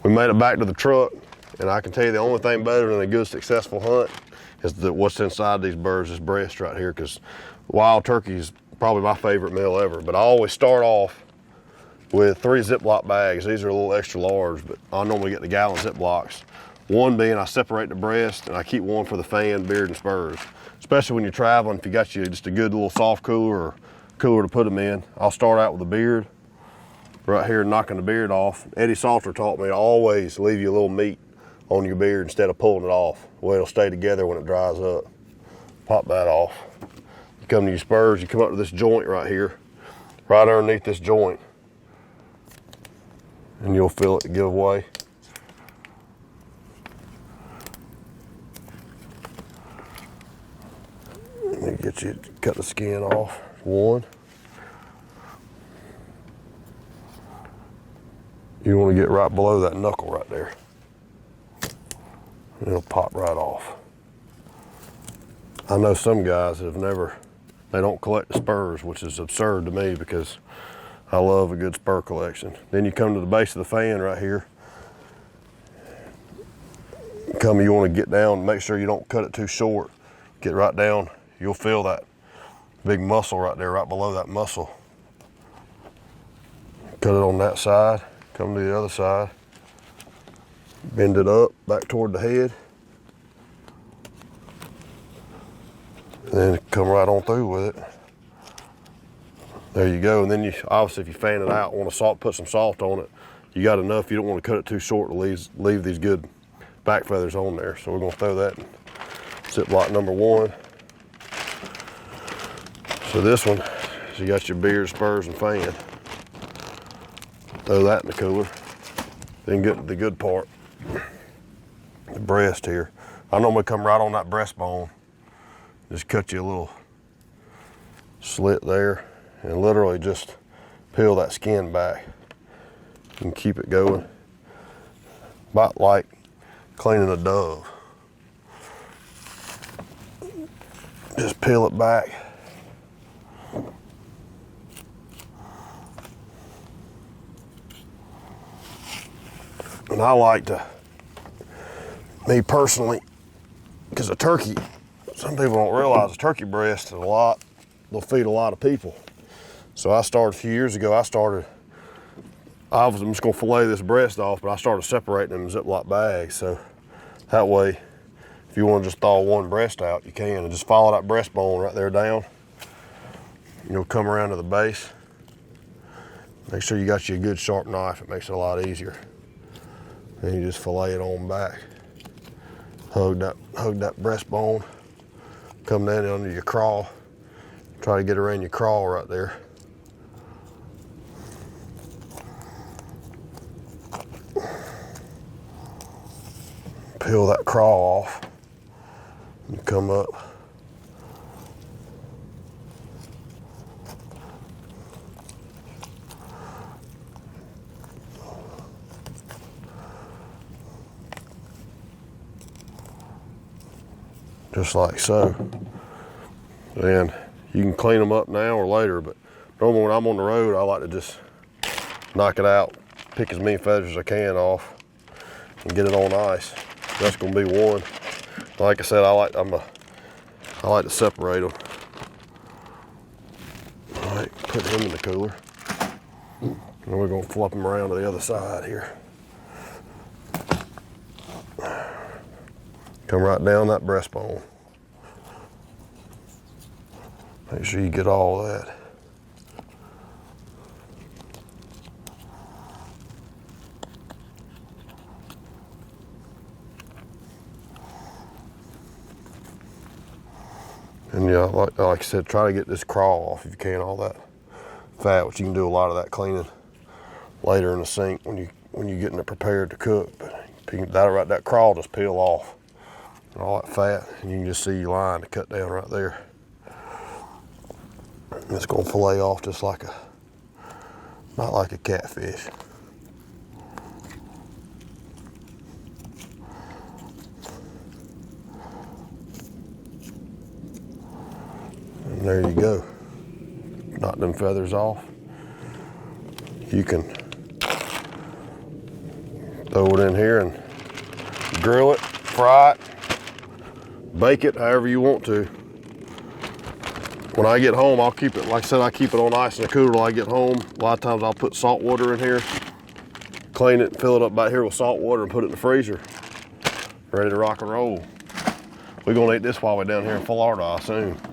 We made it back to the truck, and I can tell you the only thing better than a good successful hunt is what's inside these birds, this breast right here, because wild turkey is probably my favorite meal ever. But I always start off with 3 Ziploc bags. These are a little extra large, but I normally get the gallon Ziplocs. One being I separate the breast, and I keep one for the fan, beard, and spurs. Especially when you're traveling, if you got you just a good little soft cooler or cooler to put them in. I'll start out with the beard, right here, knocking the beard off. Eddie Salter taught me to always leave you a little meat on your beard instead of pulling it off. The way it'll stay together when it dries up. Pop that off. You come to your spurs, you come up to this joint right here, right underneath this joint, and you'll feel it give way. Let me get you to cut the skin off. One. You want to get right below that knuckle right there. It'll pop right off. I know some guys that they don't collect the spurs, which is absurd to me because I love a good spur collection. Then you come to the base of the fan right here. You want to get down, make sure you don't cut it too short. Get right down, you'll feel that big muscle right there, right below that muscle. Cut it on that side, come to the other side. Bend it up, back toward the head. And then come right on through with it. There you go. And then obviously if you fan it out, want to put some salt on it, you got enough. You don't want to cut it too short to leave these good back feathers on there. So we're gonna throw that in Ziploc number 1. So this one, you got your beard, spurs, and fan. Throw that in the cooler. Then get to the good part, the breast here. I normally come right on that breastbone. Just cut you a little slit there and literally just peel that skin back and keep it going. About like cleaning a dove. Just peel it back. And I like to, me personally, because a turkey, some people don't realize a turkey breast is they'll feed a lot of people. So I started a few years ago, I'm just gonna fillet this breast off, but I started separating them in Ziploc bags. So that way, if you wanna just thaw one breast out, you can, and just follow that breastbone right there down. You'll come around to the base. Make sure you got you a good sharp knife, it makes it a lot easier. Then you just fillet it on back. Hug that breastbone. Come down under your craw. Try to get around your craw right there. Peel that craw off. You come up. Just like so. And you can clean them up now or later, but normally when I'm on the road, I like to just knock it out, pick as many feathers as I can off, and get it on ice. That's gonna be one. Like I said, I like to separate them. All right, put him in the cooler. And we're gonna flip him around to the other side here. Come right down that breastbone. Make sure you get all of that. And yeah, like I said, try to get this craw off if you can, all that fat, which you can do a lot of that cleaning later in the sink when you're getting it prepared to cook. But that craw just peel off. And all that fat, and you can just see your line to cut down right there. And it's gonna fillet off just like not like a catfish. And there you go. Knock them feathers off. You can Throw it in here and grill it, fry it, bake it, however you want to. When I get home, I'll keep it, like I said, I keep it on ice in the cooler till I get home. A lot of times I'll put salt water in here, clean it, fill it up back here with salt water and put it in the freezer. Ready to rock and roll. We're gonna eat this while we're down here in Florida, I assume.